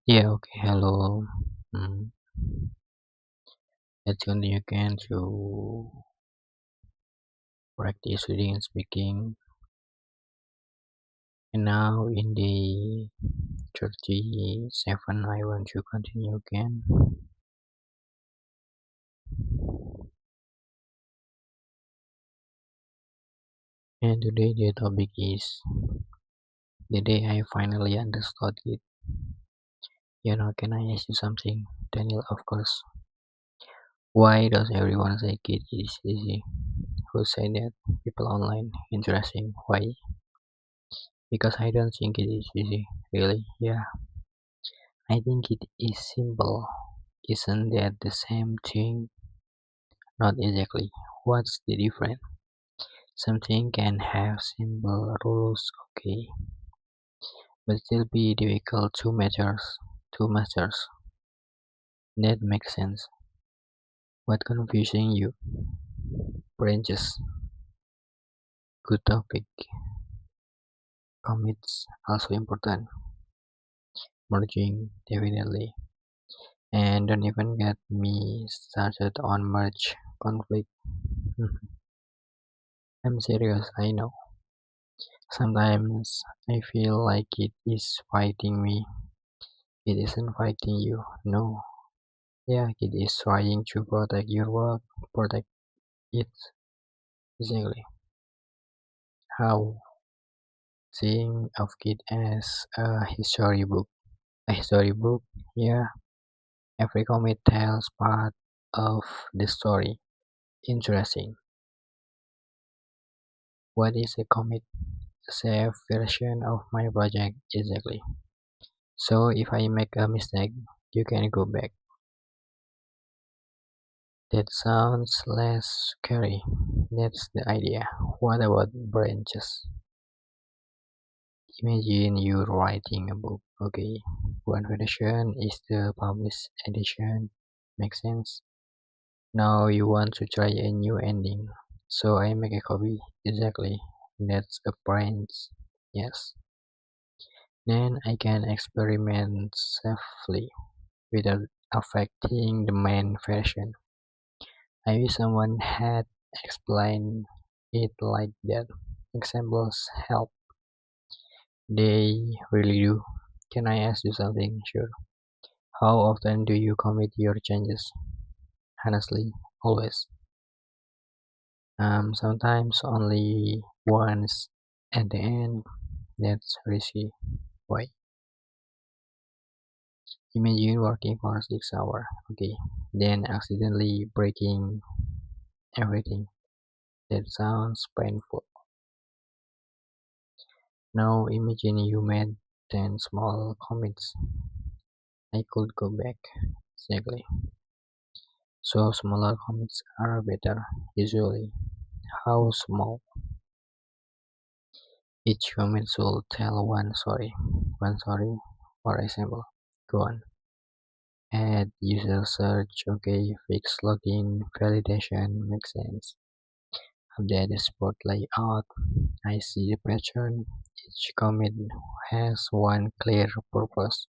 Yeah, okay, hello. Mm, let's continue again to practice reading and speaking. And now in the 37, I want to continue again. And today the topic is the day I finally understood it. Can I ask you something? Daniel, of course. Why does everyone say it is easy? Who say that? People online. Interesting. Why? Because I don't think it is easy. Really? Yeah. I think it is simple. Isn't that the same thing? Not exactly. What's the difference? Something can have simple rules, okay, but still be difficult to measure. To masters. That makes sense. What confusing you? Branches. Good topic. Commits also important. Merging definitely. And don't even get me started on merge conflict. I'm serious, I know. Sometimes I feel like it is fighting me. It isn't fighting you. No. Yeah, it is trying to protect your work, protect it. Exactly. How? Think of it as a history book. A history book? Yeah. Every comic tells part of the story. Interesting. What is a comic? A safe version of my project. Exactly. So if I make a mistake, you can go back. That sounds less scary. That's the idea. What about branches? Imagine you're writing a book. Okay, one version is the published edition. Makes sense? Now you want to try a new ending. So I make a copy. Exactly. That's a branch. Yes. Then I can experiment safely without affecting the main version. I wish someone had explained it like that. Examples help. They really do. Can I ask you something? Sure. How often do you commit your changes? Honestly, always. Sometimes only once at the end. That's risky. Why? Imagine working for 6 hours. Okay. Then accidentally breaking everything. That sounds painful. Now imagine you made 10 small commits. I could go back. Exactly. So smaller commits are better, usually. How small? Each commit should tell one story. One story, for example. Go on. Add user search, okay, fix login, validation, makes sense. Update the spot layout. I see the pattern. Each commit has one clear purpose.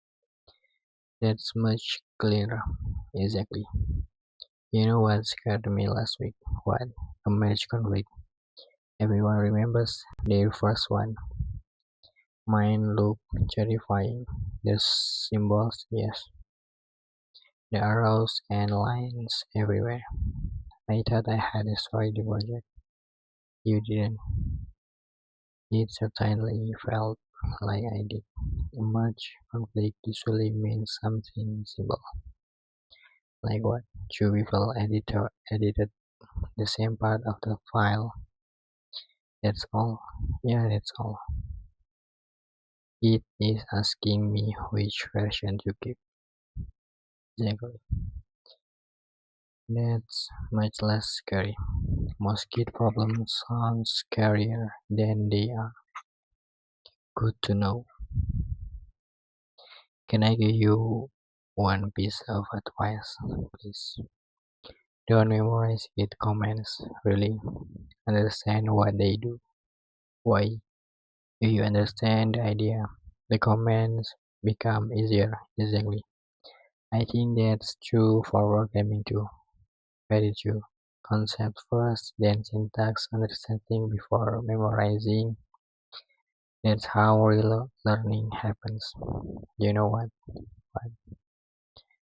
That's much clearer. Exactly. You know what scared me last week? What? A marriage conflict. Everyone remembers their first one. Mine looked terrifying. The symbols, yes. The arrows and lines everywhere. I thought I had destroyed the project. You didn't. It certainly felt like I did. A merge conflict usually means something simple. Like what? Two people edited the same part of the file. That's all. Yeah, that's all. It is asking me which version to keep. Exactly. That's much less scary. Most kid problems sound scarier than they are. Good to know. Can I give you one piece of advice, please? Don't memorize it comments, really. Understand what they do. Why? If you understand the idea, the comments become easier. Exactly. I think that's true for programming too. Very true. Concept first, then syntax understanding before memorizing. That's how real learning happens. You know what? But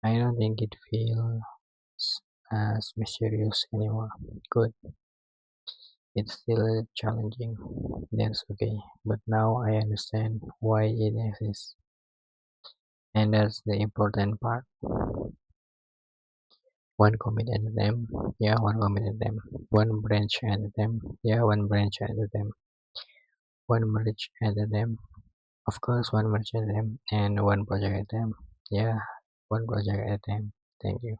I don't think it feels as mysterious anymore. Good. It's still challenging. That's okay. But now I understand why it exists. And that's the important part. One commit at a time. Yeah, one commit at a time. One branch at a time. Yeah, one branch at a time. One merge at a time. Of course, one merge at a time. And one project at a time. Yeah, one project at a time. Thank you.